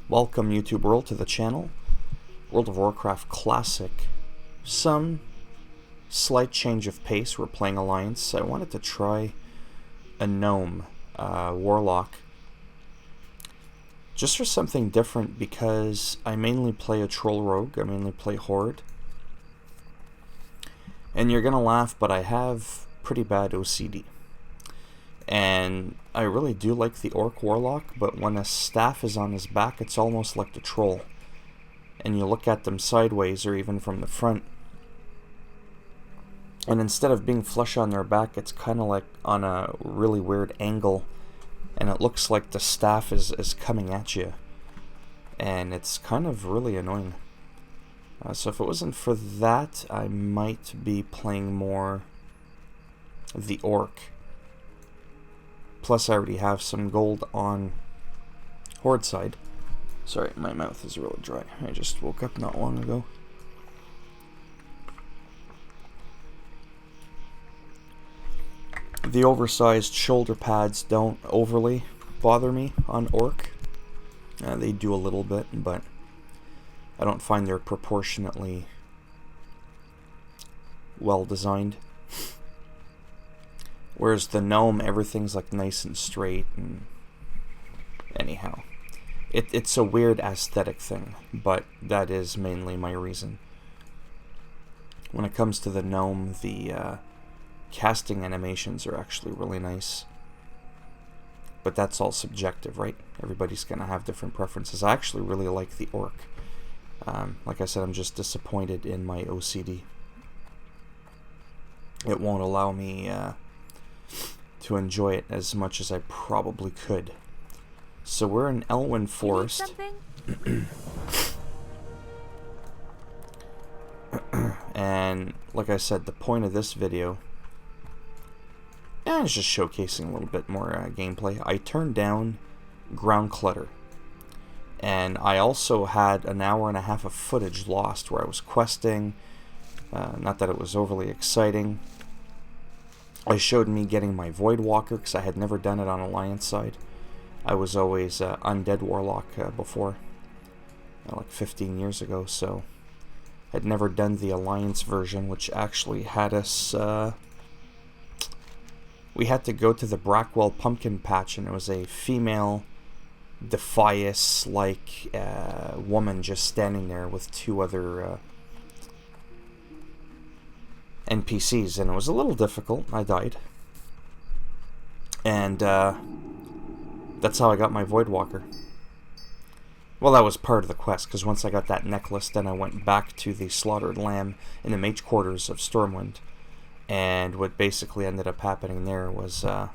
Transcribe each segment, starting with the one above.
Welcome YouTube world to the channel. World of Warcraft Classic. Some slight change of pace. We're playing Alliance. I wanted to try a gnome, warlock, just for something different because I mainly play a troll rogue. I mainly play horde. And you're gonna laugh, but I have pretty bad OCD. And I really do like the orc warlock, but when a staff is on his back, it's almost like the troll. And you look at them sideways or even from the front, and instead of being flush on their back, it's kind of like on a really weird angle, and it looks like the staff is coming at you. And it's kind of really annoying. So if it wasn't for that, I might be playing more the orc. Plus I already have some gold on horde side. Sorry, my mouth is really dry. I just woke up not long ago. The oversized shoulder pads don't overly bother me on orc. They do a little bit, but I don't find they're proportionately well designed. Whereas the gnome, everything's like nice and straight, and anyhow. It's a weird aesthetic thing, but that is mainly my reason. When it comes to the gnome, the casting animations are actually really nice. But that's all subjective, right? Everybody's going to have different preferences. I actually really like the orc. Like I said, I'm just disappointed in my OCD. It won't allow me to enjoy it as much as I probably could. So we're in Elwynn Forest. And like I said, the point of this video is just showcasing a little bit more gameplay. I turned down ground clutter. And I also had an hour and a half of footage lost where I was questing. Not that it was overly exciting. I showed me getting my Void Walker because I had never done it on Alliance side. I was always Undead Warlock before, like 15 years ago, so I'd never done the Alliance version, which actually had us... we had to go to the Brackwell Pumpkin Patch, and it was a female Defias-like woman just standing there with two other NPCs, and it was a little difficult. I died. And that's how I got my Void Walker. Well, that was part of the quest, because once I got that necklace, then I went back to the Slaughtered Lamb in the Mage Quarters of Stormwind. And what basically ended up happening there was I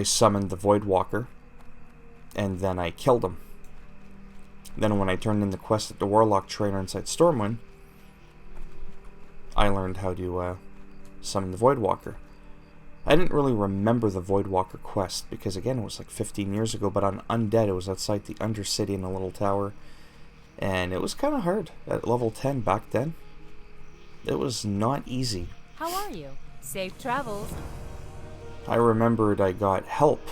summoned the Void Walker, and then I killed him. Then when I turned in the quest at the Warlock Trainer inside Stormwind, I learned how to summon the Void Walker. I didn't really remember the Void Walker quest, because again, it was like 15 years ago, but on Undead, it was outside the Undercity in a little tower, and it was kind of hard at level 10 back then. It was not easy. How are you? Safe travels. I remembered I got help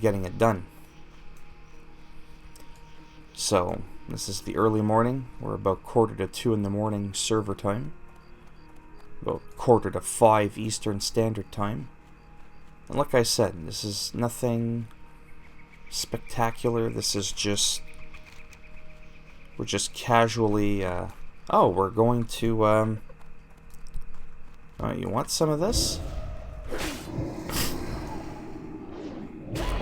getting it done. So, this is the early morning. We're about 1:45 in the morning server time. About 4:45 Eastern Standard Time. And like I said, this is nothing spectacular. This is just... we're just casually... oh, we're going to... you want some of this?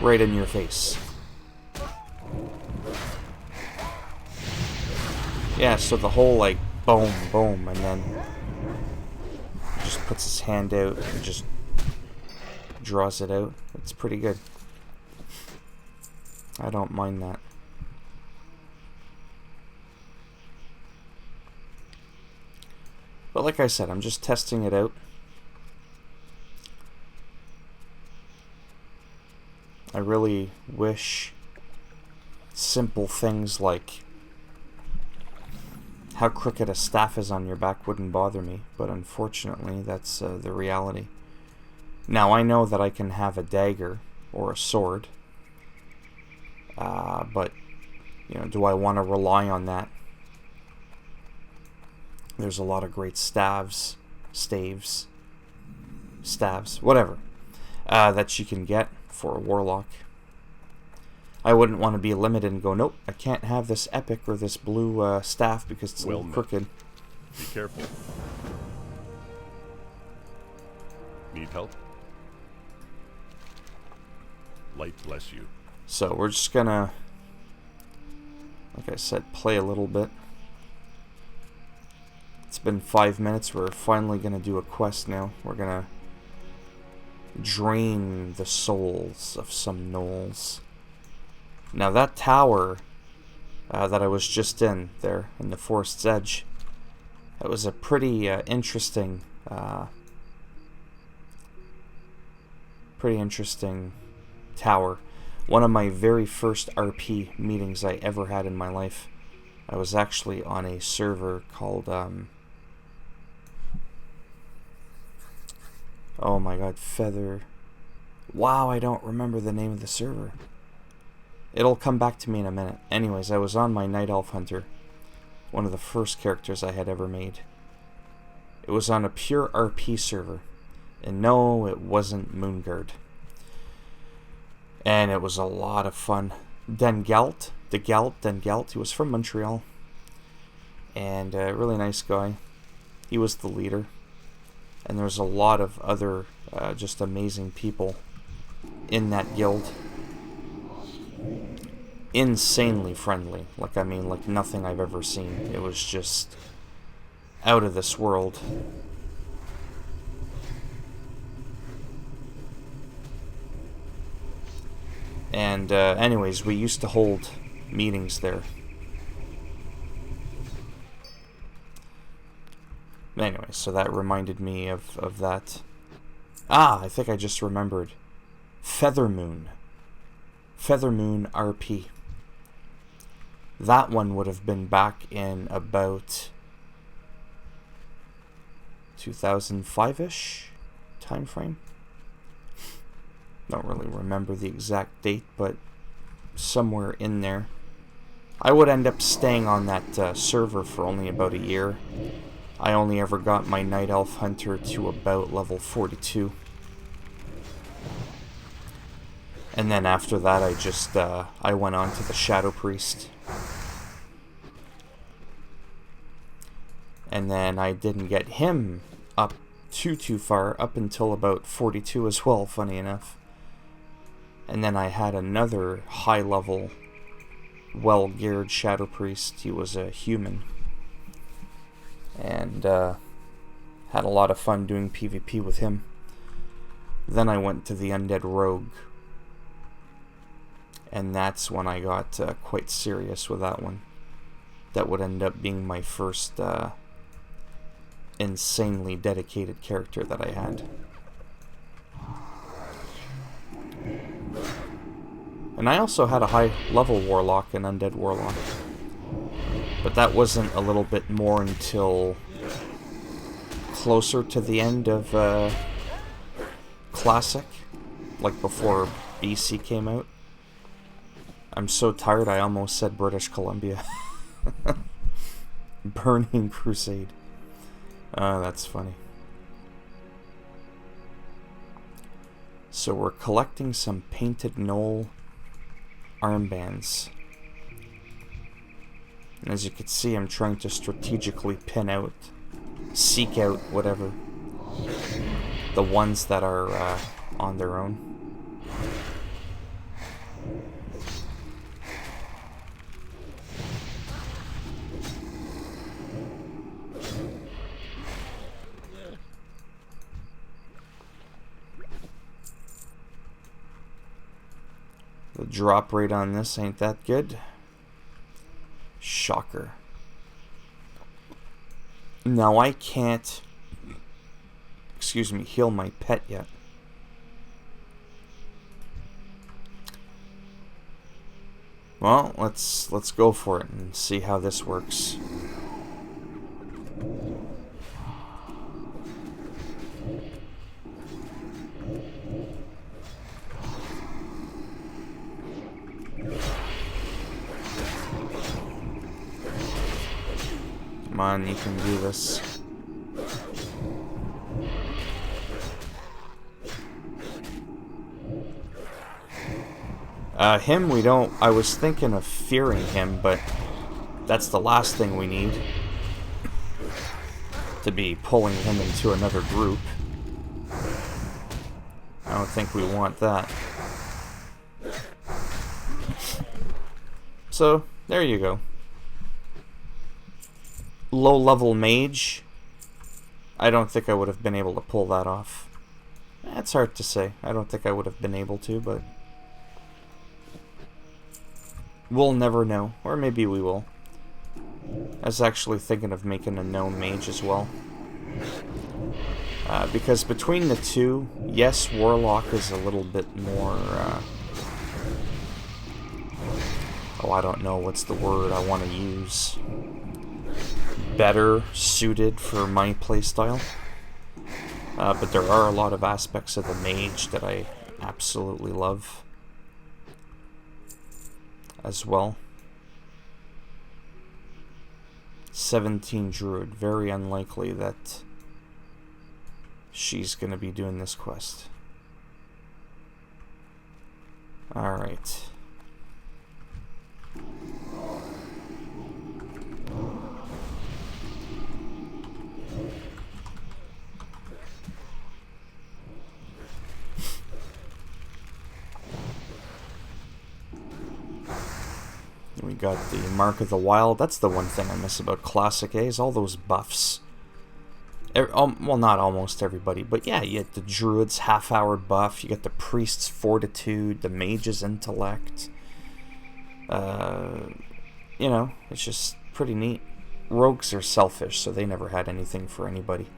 Right in your face. Yeah, so the whole, like, boom, boom, and then just puts his hand out and just draws it out. It's pretty good. I don't mind that. But like I said, I'm just testing it out. I really wish simple things like how crooked a staff is on your back wouldn't bother me, but unfortunately that's the reality. Now I know that I can have a dagger or a sword. But, you know, do I want to rely on that? There's a lot of great staves, whatever, that you can get for a warlock. I wouldn't want to be limited and go, nope, I can't have this epic or this blue staff because it's a little crooked. Be careful. Need help? Light bless you. So we're just gonna, like I said, play a little bit. It's been 5 minutes. We're finally gonna do a quest now. We're gonna drain the souls of some gnolls. Now that tower that I was just in there in the forest's edge, that was a pretty interesting tower. One of my very first RP meetings I ever had in my life. I was actually on a server called oh my god, Feather. Wow, I don't remember the name of the server. It'll come back to me in a minute. Anyways, I was on my Night Elf Hunter. One of the first characters I had ever made. It was on a pure RP server. And no, it wasn't Moongard. And it was a lot of fun. Dengalt, he was from Montreal. And a really nice guy. He was the leader. And there's a lot of other just amazing people in that guild. Insanely friendly. Like, I mean, like nothing I've ever seen. It was just out of this world. And anyways, we used to hold meetings there. Anyway, so that reminded me of that. Ah, I think I just remembered. Feathermoon RP. That one would have been back in about 2005-ish time frame. Don't really remember the exact date, but somewhere in there. I would end up staying on that server for only about a year. I only ever got my Night Elf Hunter to about level 42. And then after that, I just, I went on to the Shadow Priest. And then I didn't get him up too far, up until about 42 as well, funny enough. And then I had another high-level, well-geared Shadow Priest. He was a human. And had a lot of fun doing PvP with him. Then I went to the Undead Rogue. And that's when I got quite serious with that one. That would end up being my first insanely dedicated character that I had. And I also had a high-level Warlock, an Undead Warlock. But that wasn't a little bit more until closer to the end of Classic. Like before BC came out. I'm so tired I almost said British Columbia. Burning Crusade. That's funny. So we're collecting some painted gnoll armbands. And as you can see, I'm trying to strategically pin out, seek out, whatever, the ones that are on their own. The drop rate on this ain't that good. Shocker. Now I can't, excuse me, heal my pet yet. Well, let's go for it and see how this works. Come on, you can do this. Him, we don't... I was thinking of fearing him, but that's the last thing we need. To be pulling him into another group. I don't think we want that. So, there you go. Low-level mage. I don't think I would have been able to pull that off. That's hard to say. I don't think I would have been able to, but... we'll never know. Or maybe we will. I was actually thinking of making a gnome mage as well. Because between the two, yes, Warlock is a little bit more... oh, I don't know what's the word I want to use. Better suited for my playstyle. But there are a lot of aspects of the mage that I absolutely love as well. 17 Druid. Very unlikely that she's going to be doing this quest. Alright. We got the Mark of the Wild. That's the one thing I miss about Classic A, is all those buffs. Well, not almost everybody, but yeah, you get the Druid's half-hour buff, you get the Priest's Fortitude, the Mage's Intellect. You know, it's just pretty neat. Rogues are selfish, so they never had anything for anybody.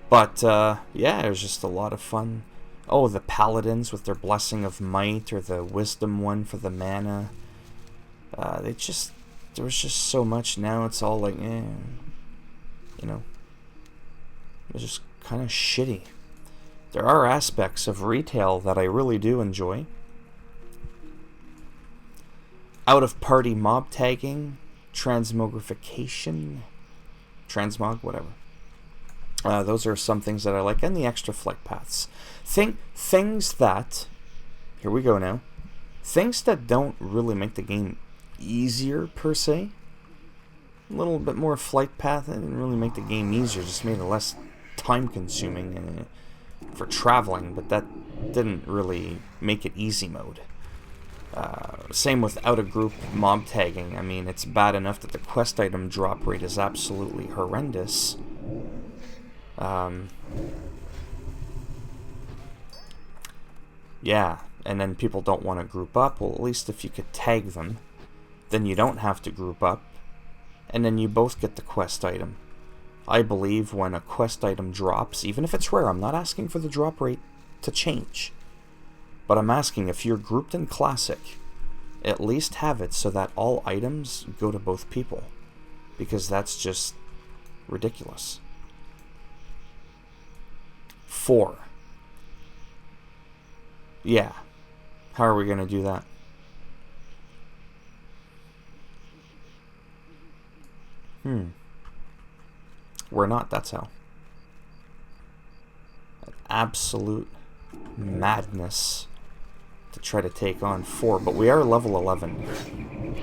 But, yeah, it was just a lot of fun. Oh, the Paladins with their Blessing of Might, or the Wisdom one for the mana. There was just so much. Now it's all like, you know, it's just kind of shitty. There are aspects of retail that I really do enjoy. Out-of-party mob tagging, transmogrification, transmog, whatever. Those are some things that I like, and the extra flight paths. Things that, here we go now, things that don't really make the game easier per se. A little bit more flight path. It didn't really make the game easier, just made it less time consuming for traveling, but that didn't really make it easy mode. Same with out of group mob tagging. I mean, it's bad enough that the quest item drop rate is absolutely horrendous. Yeah, and then people don't want to group up. Well, at least if you could tag them, then you don't have to group up, and then you both get the quest item. I believe when a quest item drops, even if it's rare, I'm not asking for the drop rate to change, but I'm asking if you're grouped in Classic, at least have it so that all items go to both people, because that's just ridiculous. 4. Yeah. How are we going to do that? We're not, that's how. An absolute madness to try to take on 4, but we are level 11.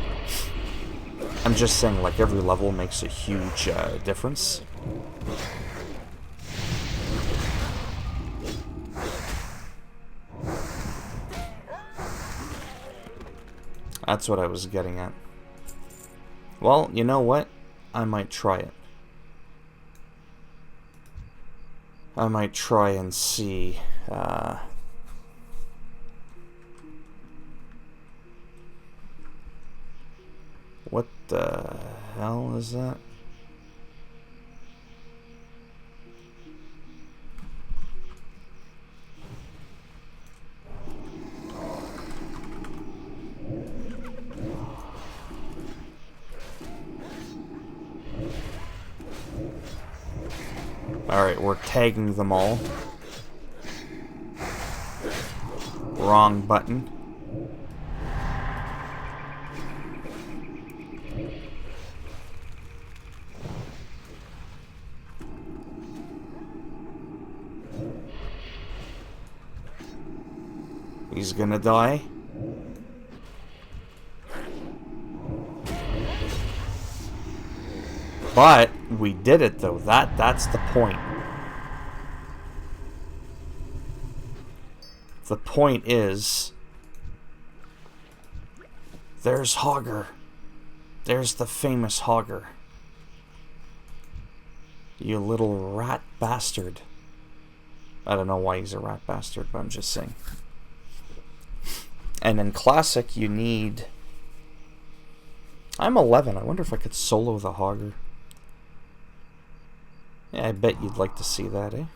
I'm just saying, like, every level makes a huge difference. That's what I was getting at. Well, you know what? I might try it. I might try and see. What the hell is that? Alright, we're tagging them all. Wrong button. He's gonna die. But we did it though. That's the point. The point is, there's Hogger. There's the famous Hogger. You little rat bastard. I don't know why he's a rat bastard, but I'm just saying. And in Classic, you need... I'm 11. I wonder if I could solo the Hogger. Yeah, I bet you'd like to see that, eh?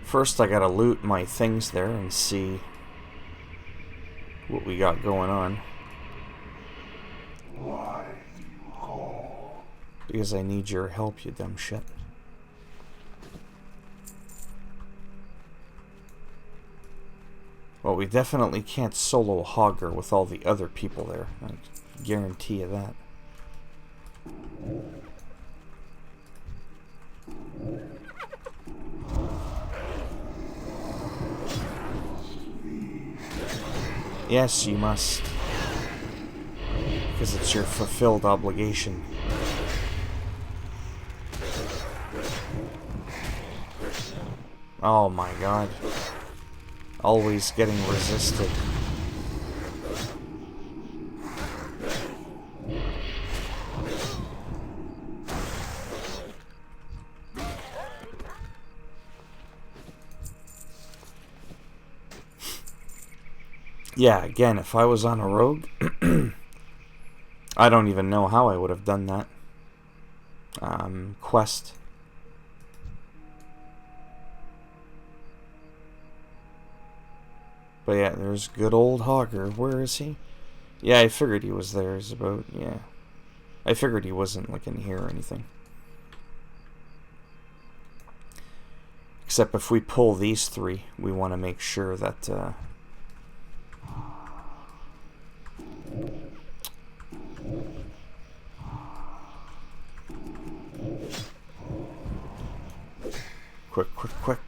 First, I gotta loot my things there and see what we got going on. Because I need your help, you dumb shit. Well, we definitely can't solo Hogger with all the other people there. I guarantee you that. Yes, you must. Because it's your fulfilled obligation. Oh my god. Always getting resisted. Yeah, again, if I was on a rogue, I don't even know how I would have done that. Quest. But yeah, there's good old Hogger. Where is he? Yeah, I figured he was there. He's about, yeah. I figured he wasn't, like, in here or anything. Except if we pull these three, we want to make sure that, quick, quick, quick.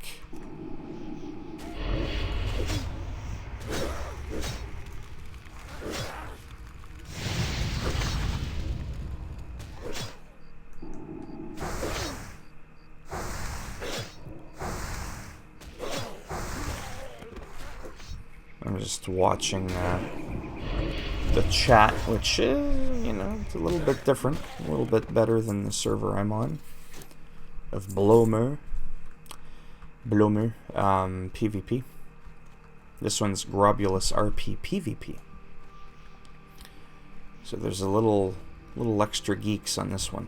I'm just watching the chat, which is, you know, it's a little bit different, a little bit better than the server I'm on, of Blomer, PvP. This one's Grobulus RP PvP. So there's a little extra geeks on this one,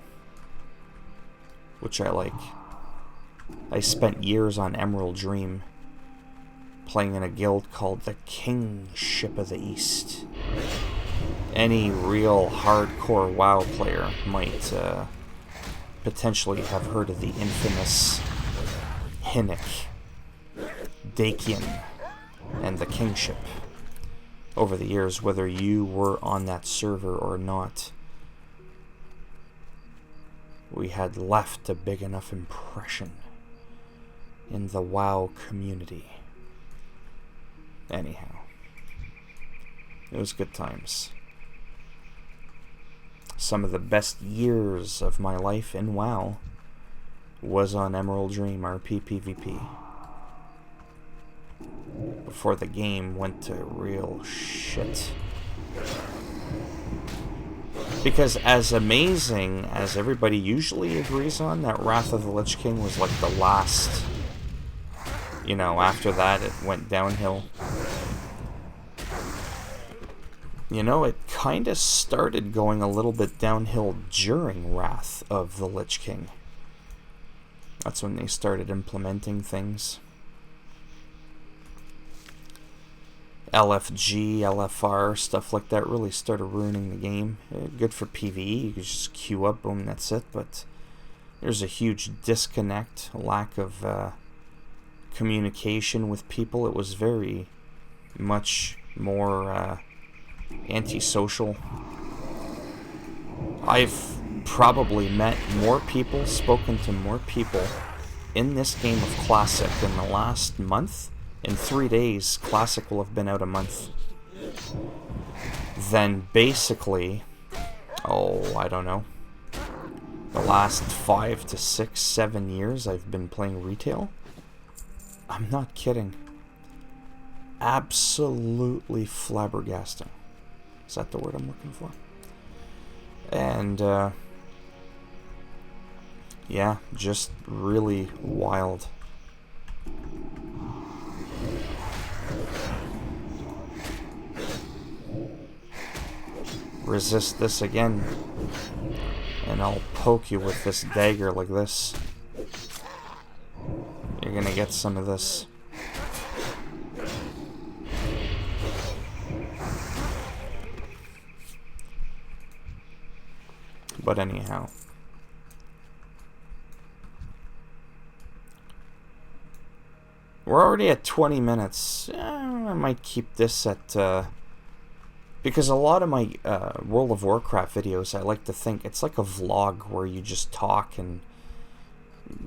which I like. I spent years on Emerald Dream, playing in a guild called the Kingship of the East. Any real hardcore WoW player might potentially have heard of the infamous Hinnick, Dakian, and the Kingship. Over the years, whether you were on that server or not, we had left a big enough impression in the WoW community. Anyhow, it was good times. Some of the best years of my life in WoW was on Emerald Dream RP PvP. Before the game went to real shit. Because as amazing as everybody usually agrees on, that Wrath of the Lich King was like the last... You know, after that it went downhill. You know, it kind of started going a little bit downhill during Wrath of the Lich King. That's when they started implementing things. LFG, LFR, stuff like that really started ruining the game. Good for PvE, you could just queue up, boom, that's it. But there's a huge disconnect, a lack of communication with people. It was very much more antisocial. I've probably met more people, spoken to more people in this game of Classic in the last month, in 3 days, Classic will have been out a month, then basically, oh, I don't know, the last 5 to 6, 7 years I've been playing retail. I'm not kidding. Absolutely flabbergasting. Is that the word I'm looking for? And, yeah, just really wild. Resist this again, and I'll poke you with this dagger like this. You're gonna get some of this. But anyhow. We're already at 20 minutes. I might keep this at, because a lot of my World of Warcraft videos, I like to think it's like a vlog where you just talk, and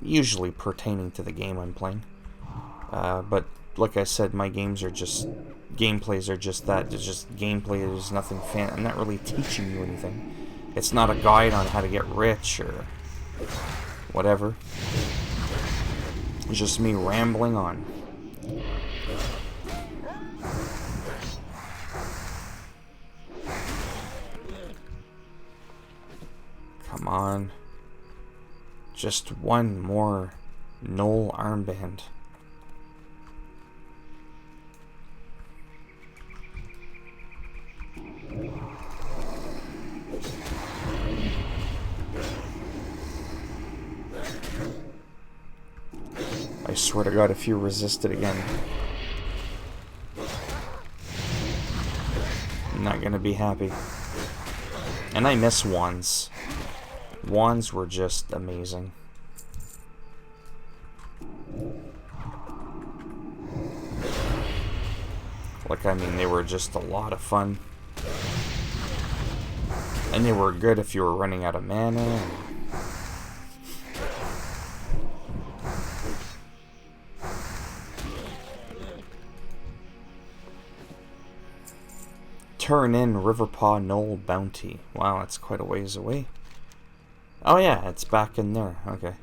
usually pertaining to the game I'm playing. But like I said, my games are just, gameplays are just that. It's just gameplay. There's nothing I'm not really teaching you anything. It's not a guide on how to get rich or whatever. It's just me rambling on. Come on. Just one more Knoll armband. I swear to God, if you resist it again, I'm not gonna be happy. And I miss wands. Wands were just amazing. Like, I mean, they were just a lot of fun. And they were good if you were running out of mana. Turn in Riverpaw Knoll Bounty. Wow, that's quite a ways away. Oh yeah, it's back in there. Okay.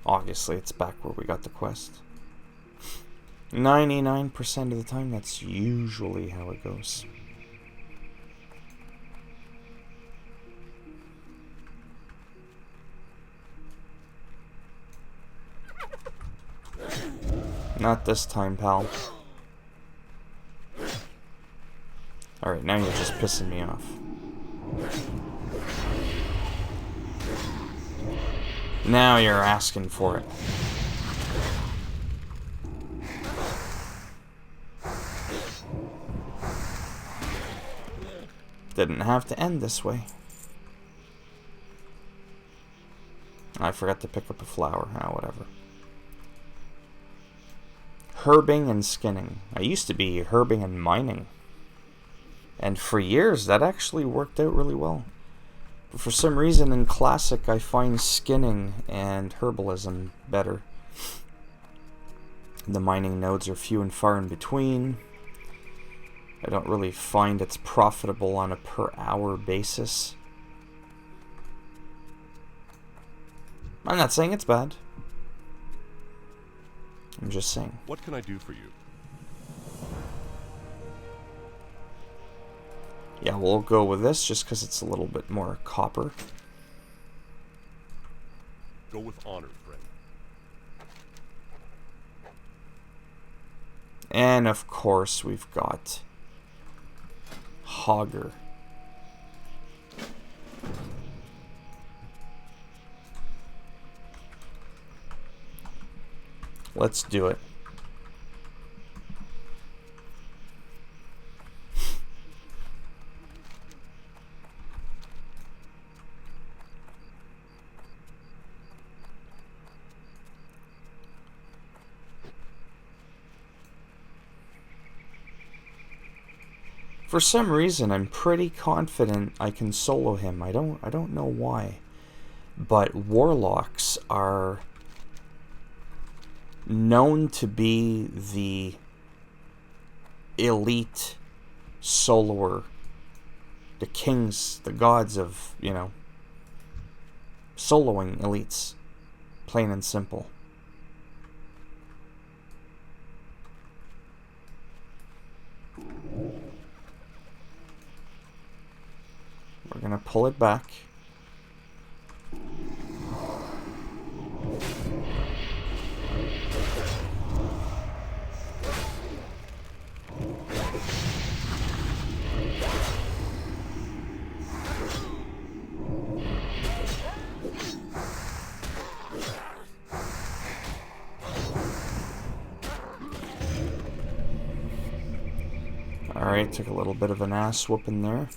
Obviously, it's back where we got the quest. 99% of the time, that's usually how it goes. Not this time, pal. Alright, now you're just pissing me off. Now you're asking for it. Didn't have to end this way. I forgot to pick up a flower. Oh, whatever. Herbing and skinning. I used to be herbing and mining. And for years, that actually worked out really well. But for some reason in Classic, I find skinning and herbalism better. The mining nodes are few and far in between. I don't really find it's profitable on a per hour basis. I'm not saying it's bad. I'm just saying. What can I do for you? Yeah, we'll go with this just because it's a little bit more copper. Go with honor, friend. And of course, we've got Hogger. Let's do it. For some reason, I'm pretty confident I can solo him. I don't know why. But warlocks are known to be the elite soloer, the kings, the gods of, you know, soloing elites, plain and simple. We're gonna pull it back. Alright, took a little bit of an ass whooping there.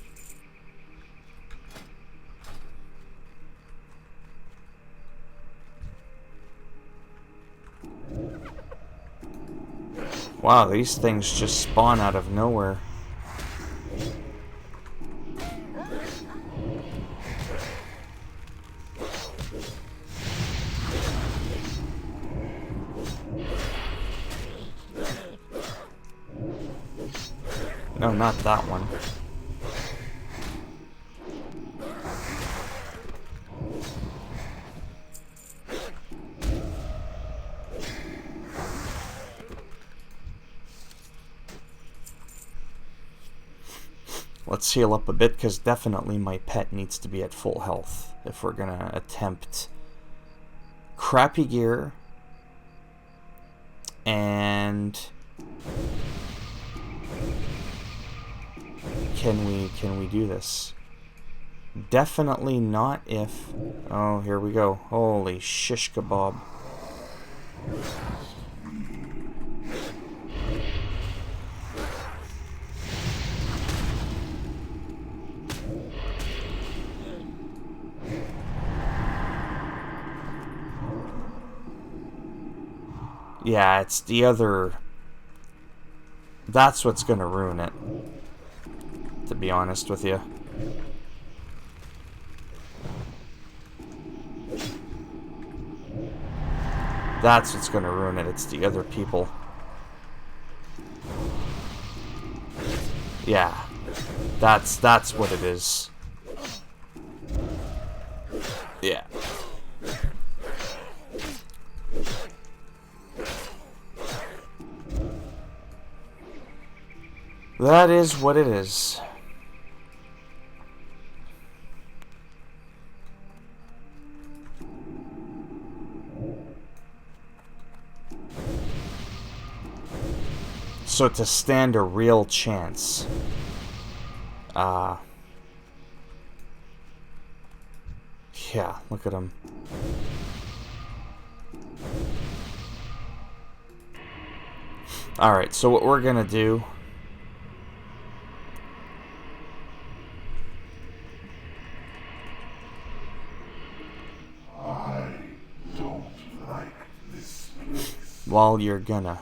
Wow, these things just spawn out of nowhere. No, not that one. Let's heal up a bit, because definitely my pet needs to be at full health if we're gonna attempt crappy gear and can we do this? Definitely not if... Oh, here we go. Holy shish kebab. Yeah, it's the other... That's what's gonna ruin it, to be honest with you. That's what's gonna ruin it. It's the other people. Yeah. That's what it is. Yeah. That is what it is. So to stand a real chance, yeah, look at him. Alright, so what we're gonna do... I don't like this place. While you're gonna...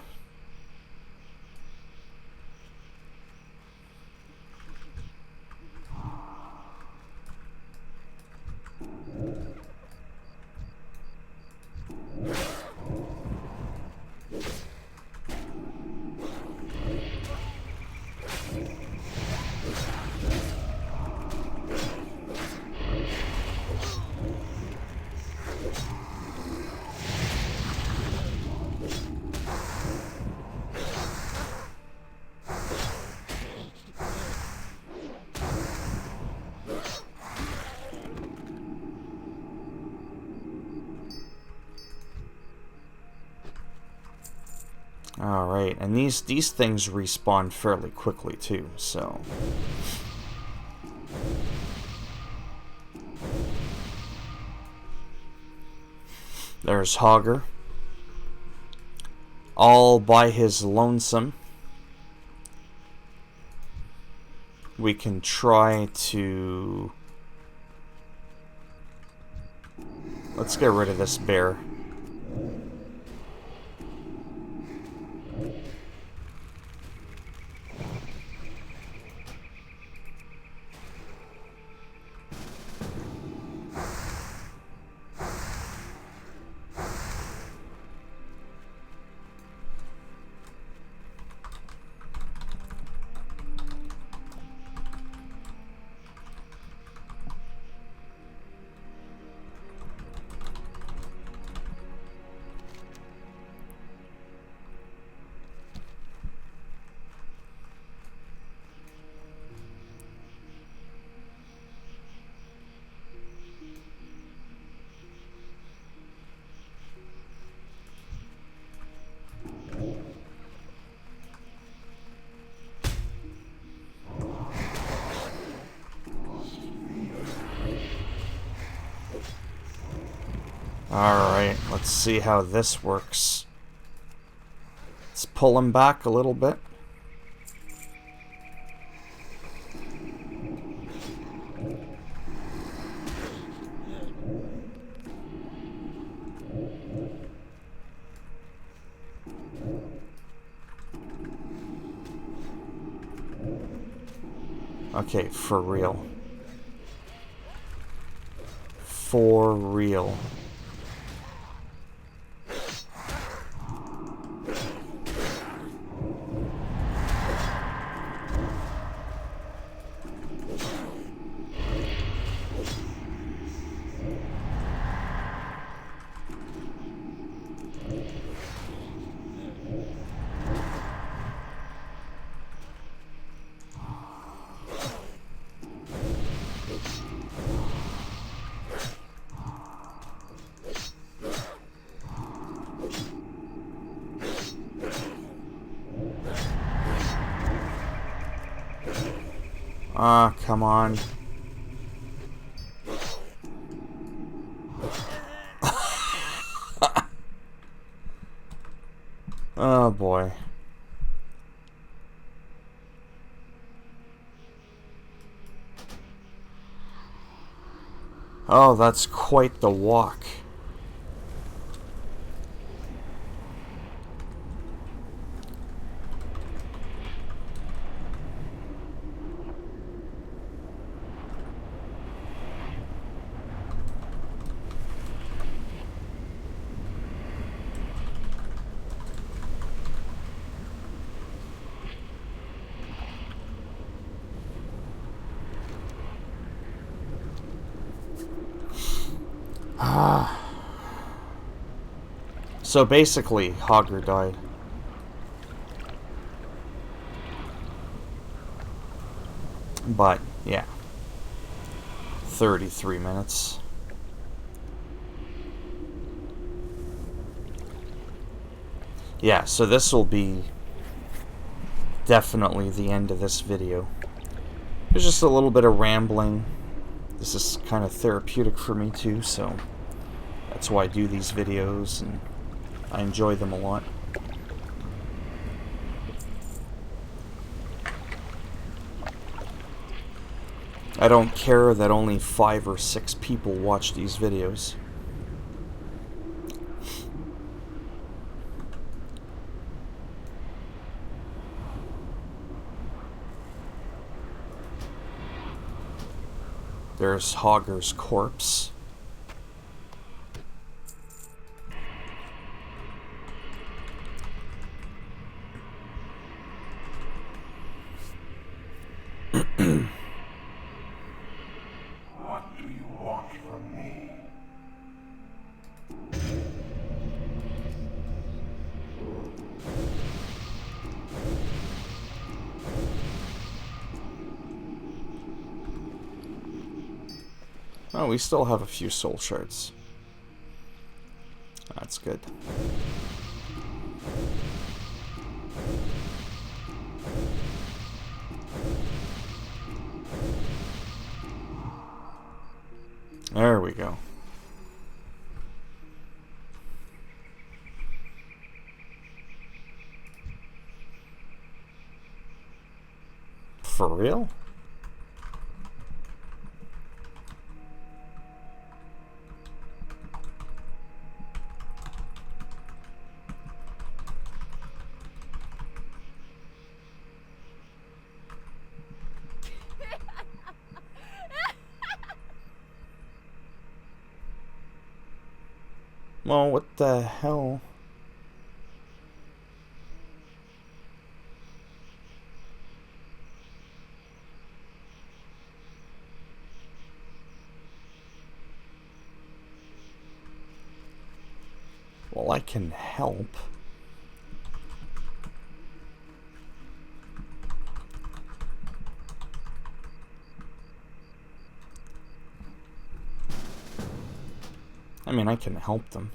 Alright, and these things respawn fairly quickly too, so... There's Hogger. All by his lonesome. We can try to... Let's get rid of this bear. Alright, let's see how this works. Let's pull him back a little bit. Okay, for real. For real. Ah, come on. Oh boy. Oh, that's quite the walk. So basically, Hogger died. But, yeah. 33 minutes. Yeah, so this will be definitely the end of this video. There's just a little bit of rambling. This is kind of therapeutic for me too, so that's why I do these videos, and I enjoy them a lot. I don't care that only 5 or 6 people watch these videos. There's Hogger's corpse. What do you want from me? Oh, we still have a few soul shards. That's good. There we go. For real? Well, what the hell? Well, I can help. I mean, I can help them.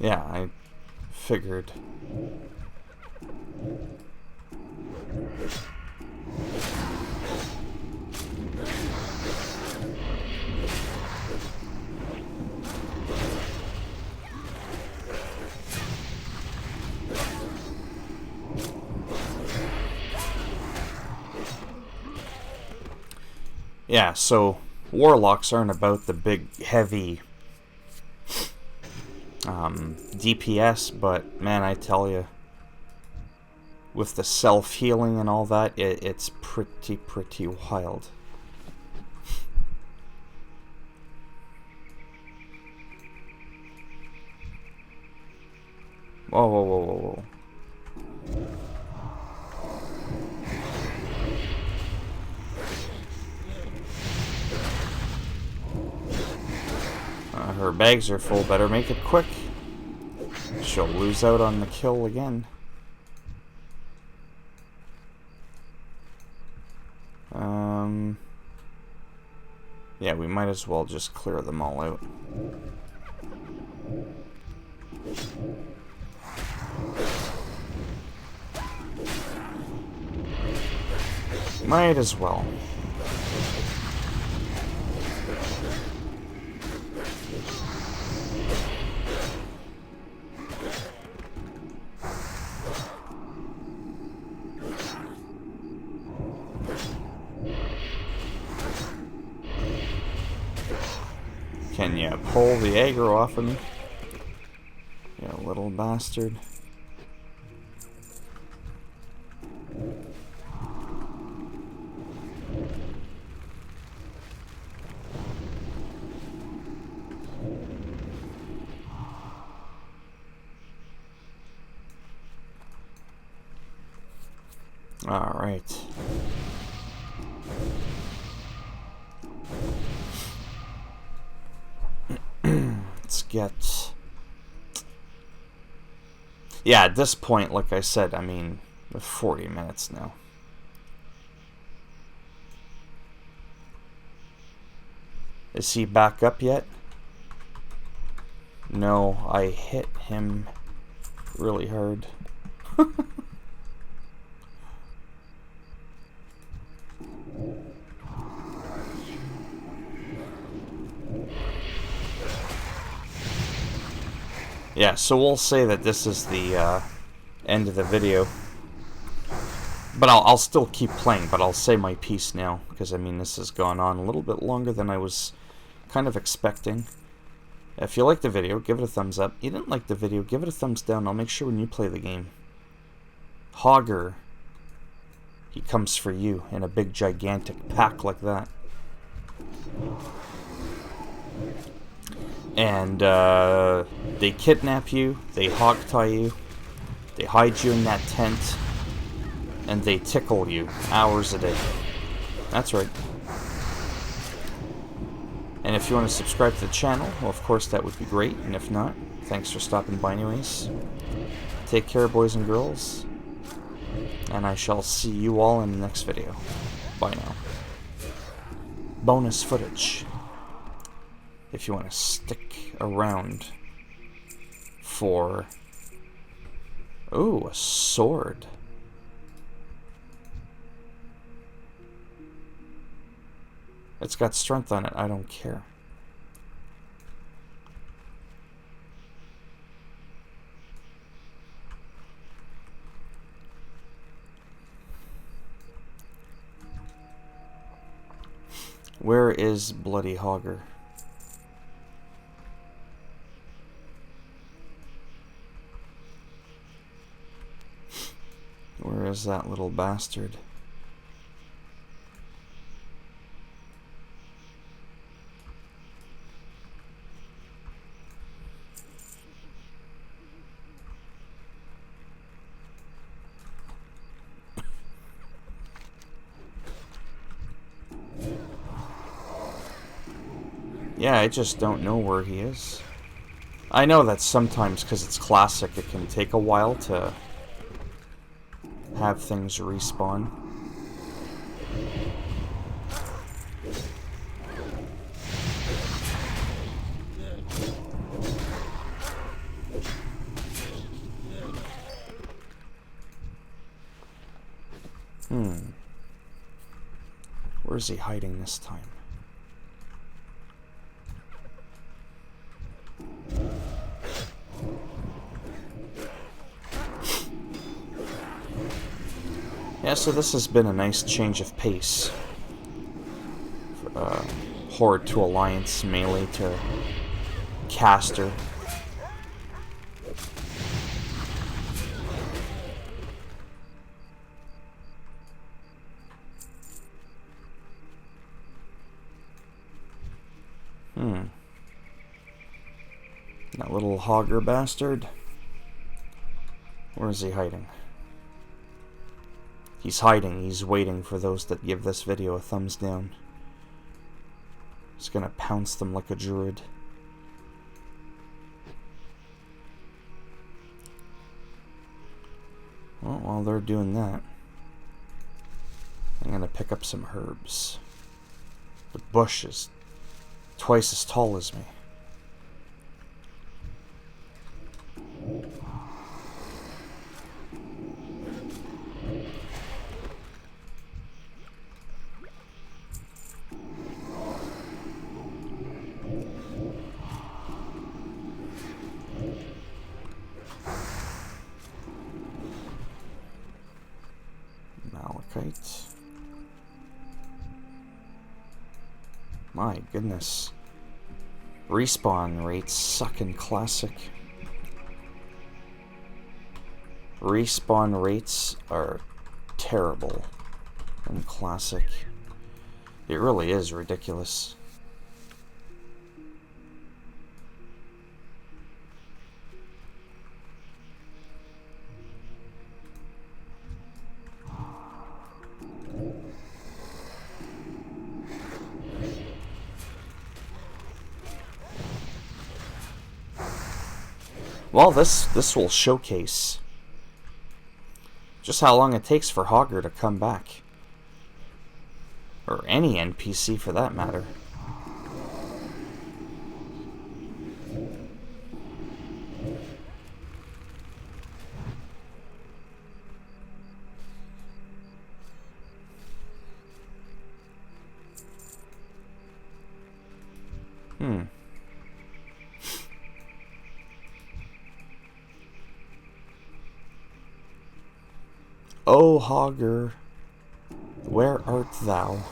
Yeah, I figured. Yeah, so warlocks aren't about the big, heavy DPS, but man, I tell you, with the self-healing and all that, it's pretty wild. Whoa, whoa, whoa, whoa, whoa. Her bags are full, better make it quick. She'll lose out on the kill again. Yeah, we might as well just clear them all out. Might as well. Can you pull the aggro off of me? You little bastard. All right. Let's get... Yeah, at this point, like I said, I mean, 40 minutes now. Is he back up yet? No, I hit him really hard. Yeah, so we'll say that this is the end of the video. But I'll still keep playing, but I'll say my piece now, because I mean this has gone on a little bit longer than I was kind of expecting. If you liked the video, give it a thumbs up. You didn't like the video, give it a thumbs down. I'll make sure when you play the game. Hogger, he comes for you in a big gigantic pack like that. And they kidnap you, they hogtie you, they hide you in that tent, and they tickle you hours a day. That's right. And if you want to subscribe to the channel, well, of course, that would be great. And if not, thanks for stopping by anyways. Take care, boys and girls. And I shall see you all in the next video. Bye now. Bonus footage. If you want to stick around for... Ooh, a sword. It's got strength on it, I don't care. Where is Bloody Hogger? Where is that little bastard? Yeah, I just don't know where he is. I know that sometimes, because it's classic, it can take a while to have things respawn. Where's he hiding this time? Yeah, so this has been a nice change of pace. Horde to Alliance, melee to caster. That little Hogger bastard. Where is he hiding? He's hiding. He's waiting for those that give this video a thumbs down. He's gonna pounce them like a druid. Well, while they're doing that, I'm gonna pick up some herbs. The bush is twice as tall as me. Malachite. My goodness. Respawn rates suck in Classic. Respawn rates are terrible in Classic. It really is ridiculous. Well, this will showcase just how long it takes for Hogger to come back. Or any NPC for that matter. O Hogger, where art thou?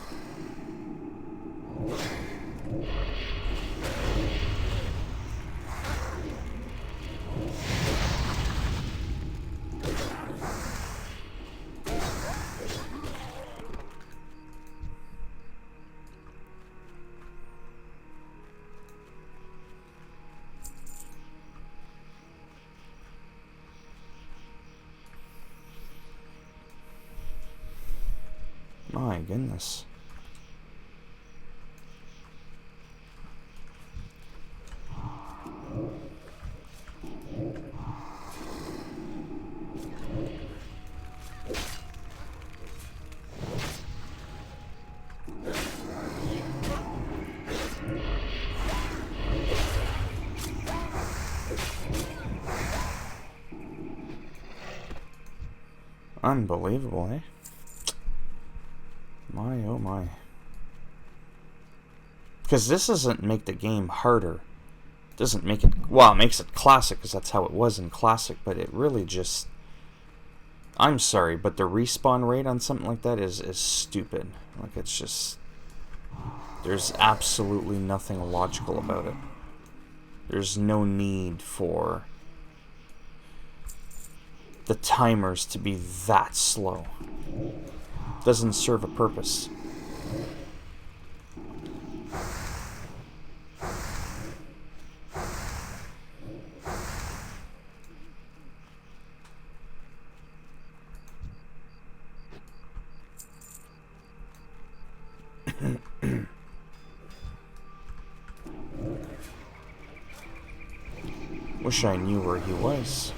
My goodness. Unbelievable, eh? My, oh my. Because this doesn't make the game harder. It doesn't make it... Well, it makes it classic, because that's how it was in classic, but it really just... I'm sorry, but the respawn rate on something like that is stupid. Like, it's just... There's absolutely nothing logical about it. There's no need for the timers to be that slow. Doesn't serve a purpose. Wish I knew where he was.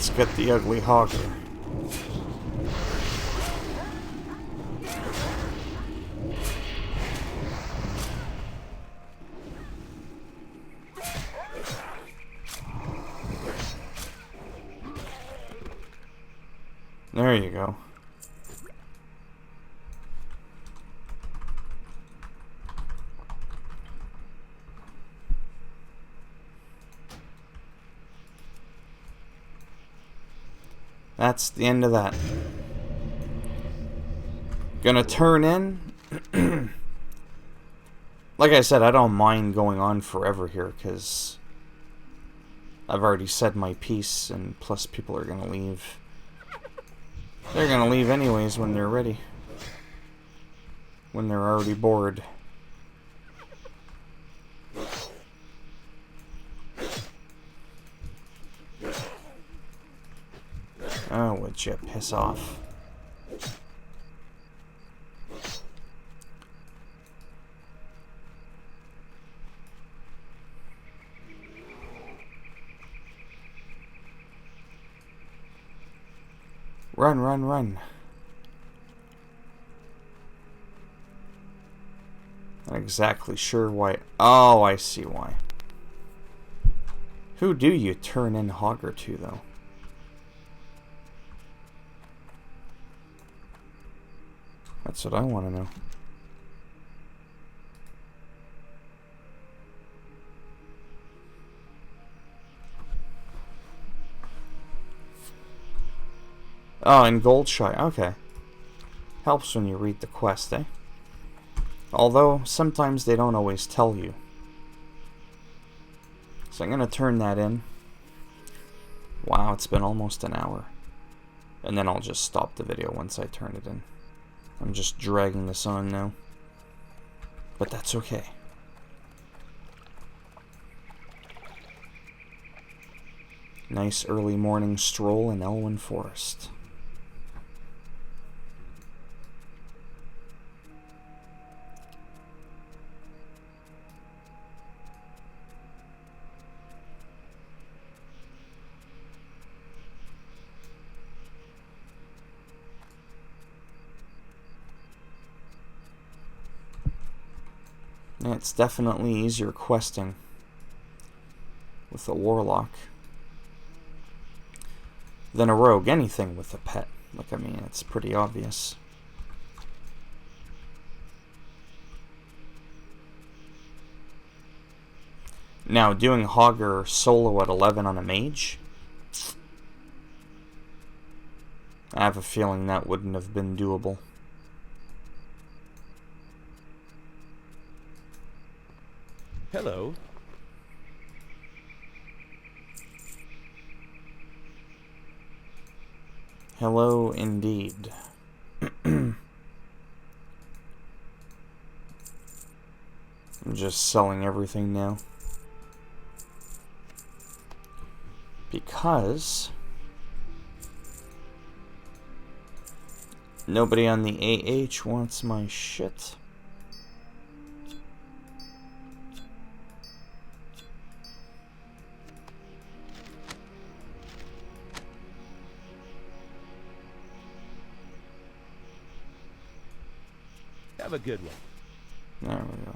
Let's get the ugly Hogger. There you go. That's the end of that. Gonna turn in. Like I said, I don't mind going on forever here, because I've already said my piece, and plus people are gonna leave. They're gonna leave anyways when they're ready. When they're already bored. Oh, would you piss off? Run, run, run. Not exactly sure why. Oh, I see why. Who do you turn in Hogger to, though? That's what I want to know. Oh, in Goldshire. Okay. Helps when you read the quest, eh? Although, sometimes they don't always tell you. So I'm gonna turn that in. Wow, it's been almost an hour. And then I'll just stop the video once I turn it in. I'm just dragging this on now. But that's okay. Nice early morning stroll in Elwynn Forest. Yeah, it's definitely easier questing with a warlock than a rogue. Anything with a pet. Like, I mean, it's pretty obvious. Now, doing Hogger solo at 11 on a mage, I have a feeling that wouldn't have been doable. Hello. Hello, indeed. I'm just selling everything now. Because nobody on the AH wants my shit. Have a good one. There we go.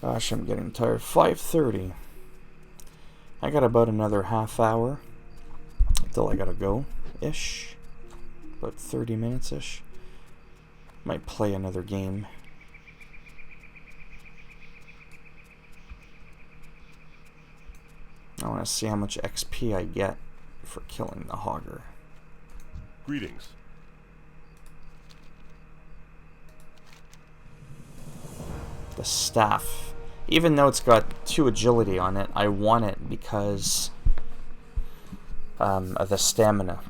Gosh, I'm getting tired. 5:30. I got about another half hour until I gotta go-ish. About 30 minutes-ish. Might play another game. I want to see how much XP I get for killing the Hogger. Greetings. The staff. Even though it's got 2 agility on it, I want it because of the stamina.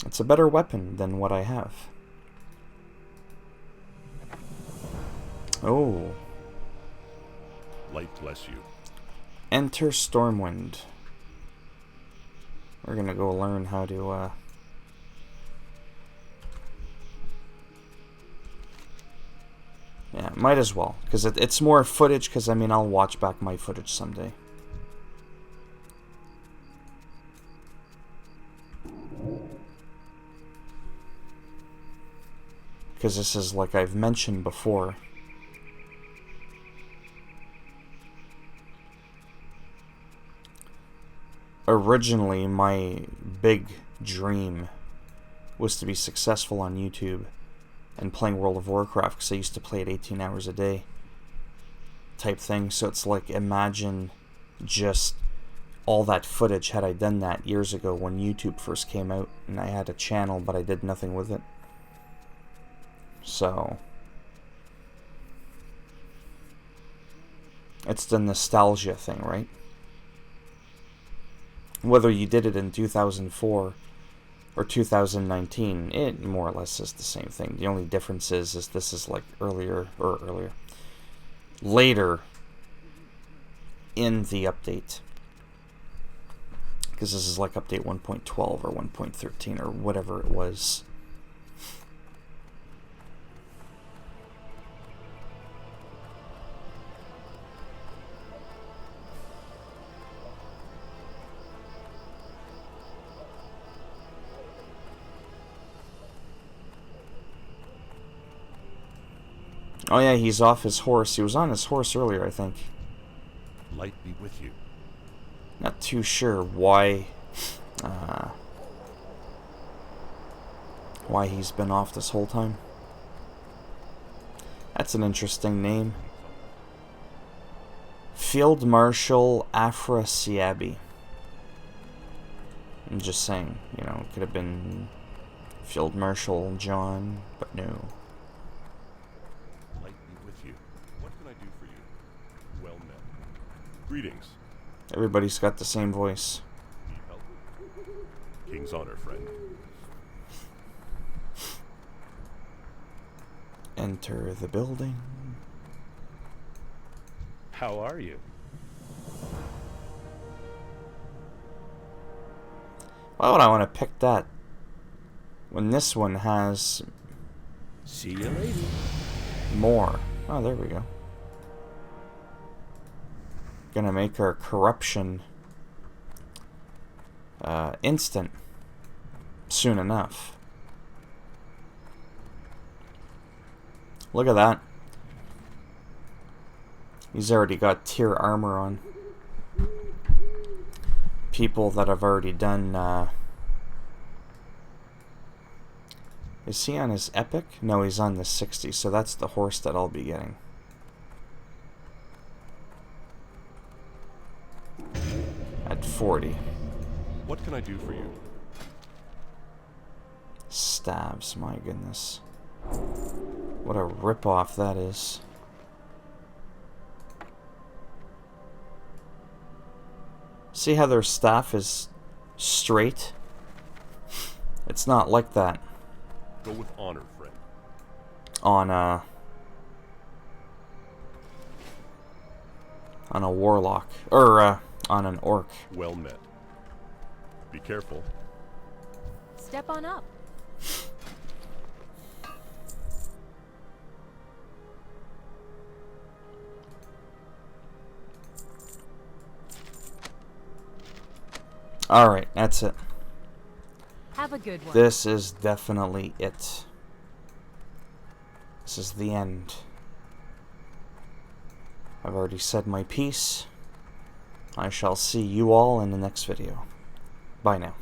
It's a better weapon than what I have. Oh. Light bless you. Enter Stormwind. We're gonna go learn how to Yeah, might as well, because it's more footage, because, I mean, I'll watch back my footage someday. Because this is, like I've mentioned before, originally my big dream was to be successful on YouTube and playing World of Warcraft, because I used to play it 18 hours a day type thing. So it's like, imagine just all that footage had I done that years ago when YouTube first came out and I had a channel but I did nothing with it. So it's the nostalgia thing, right? Whether you did it in 2004 or 2019, it more or less is the same thing. The only difference is this is like later in the update. Because this is like update 1.12 or 1.13 or whatever it was. Oh yeah, he's off his horse. He was on his horse earlier, I think. Light be with you. Not too sure why he's been off this whole time. That's an interesting name. Field Marshal Afrasiabi. I'm just saying, you know, it could have been Field Marshal John, but no. Light be with you. What can I do for you? Well met. Greetings. Everybody's got the same voice. Need help? King's honor, friend. Enter the building. How are you? Why would I want to pick that when this one has See you later. more? Oh, there we go. Gonna make our corruption instant soon enough. Look at that. He's already got tier armor on. People that have already done is he on his epic? No, he's on the 60, so that's the horse that I'll be getting. At 40. What can I do for you? Stabs, my goodness. What a rip-off that is. See how their staff is straight? It's not like that Go with honor, friend. on a warlock, or on an orc. Well met. Be careful. Step on up. Alright, that's it. Have a good one. This is definitely it. This is the end. I've already said my piece. I shall see you all in the next video. Bye now.